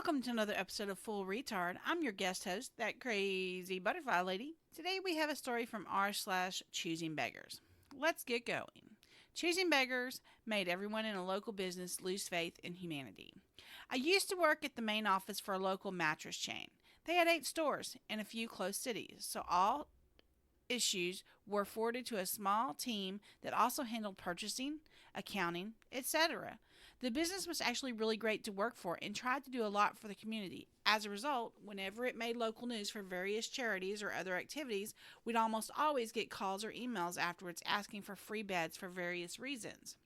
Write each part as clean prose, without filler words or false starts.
Welcome to another episode of Full Retard. I'm your guest host, that crazy butterfly lady. Today we have a story from r/ChoosingBeggars. Let's get going. Choosing Beggars made everyone in a local business lose faith in humanity. I used to work at the main office for a local mattress chain. They had 8 stores in a few close cities, so all issues were forwarded to a small team that also handled purchasing, accounting, etc. The business was actually really great to work for and tried to do a lot for the community. As a result, whenever it made local news for various charities or other activities, we'd almost always get calls or emails afterwards asking for free beds for various reasons.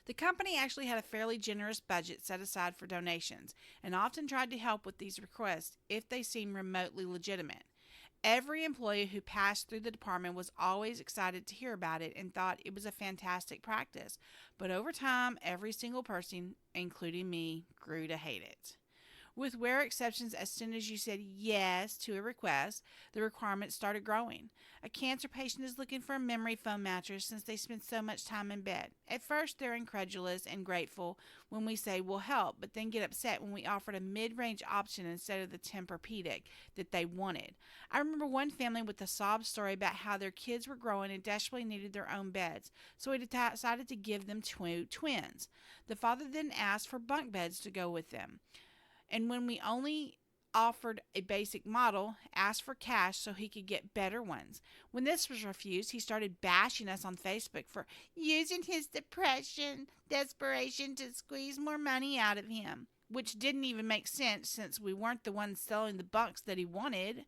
The company actually had a fairly generous budget set aside for donations and often tried to help with these requests if they seemed remotely legitimate. Every employee who passed through the department was always excited to hear about it and thought it was a fantastic practice. But over time, every single person, including me, grew to hate it. With rare exceptions, as soon as you said yes to a request, the requirements started growing. A cancer patient is looking for a memory foam mattress since they spend so much time in bed. At first, they're incredulous and grateful when we say we'll help, but then get upset when we offered a mid-range option instead of the Tempur-Pedic that they wanted. I remember one family with a sob story about how their kids were growing and desperately needed their own beds, so we decided to give them twins. The father then asked for bunk beds to go with them. And when we only offered a basic model, asked for cash so he could get better ones. When this was refused, he started bashing us on Facebook for using his desperation to squeeze more money out of him, which didn't even make sense since we weren't the ones selling the bunks that he wanted.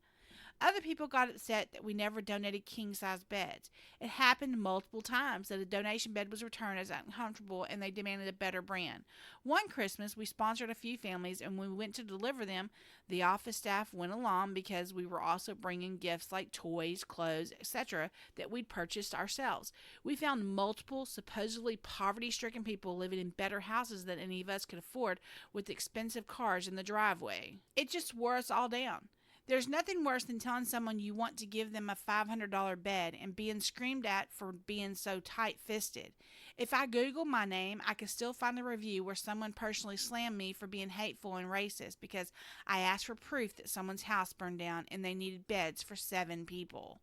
Other people got upset that we never donated king-size beds. It happened multiple times that a donation bed was returned as uncomfortable and they demanded a better brand. One Christmas, we sponsored a few families, and when we went to deliver them, the office staff went along because we were also bringing gifts like toys, clothes, etc. that we'd purchased ourselves. We found multiple supposedly poverty-stricken people living in better houses than any of us could afford with expensive cars in the driveway. It just wore us all down. There's nothing worse than telling someone you want to give them a $500 bed and being screamed at for being so tight-fisted. If I Google my name, I could still find a review where someone personally slammed me for being hateful and racist because I asked for proof that someone's house burned down and they needed beds for 7 people.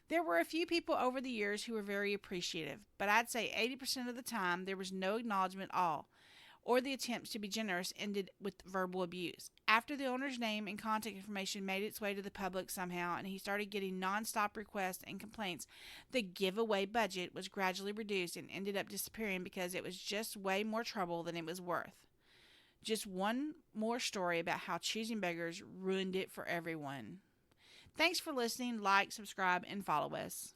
There were a few people over the years who were very appreciative, but I'd say 80% of the time there was no acknowledgement at all, or the attempts to be generous ended with verbal abuse. After the owner's name and contact information made its way to the public somehow and he started getting non-stop requests and complaints, the giveaway budget was gradually reduced and ended up disappearing because it was just way more trouble than it was worth. Just one more story about how Choosing Beggars ruined it for everyone. Thanks for listening. Like, subscribe, and follow us.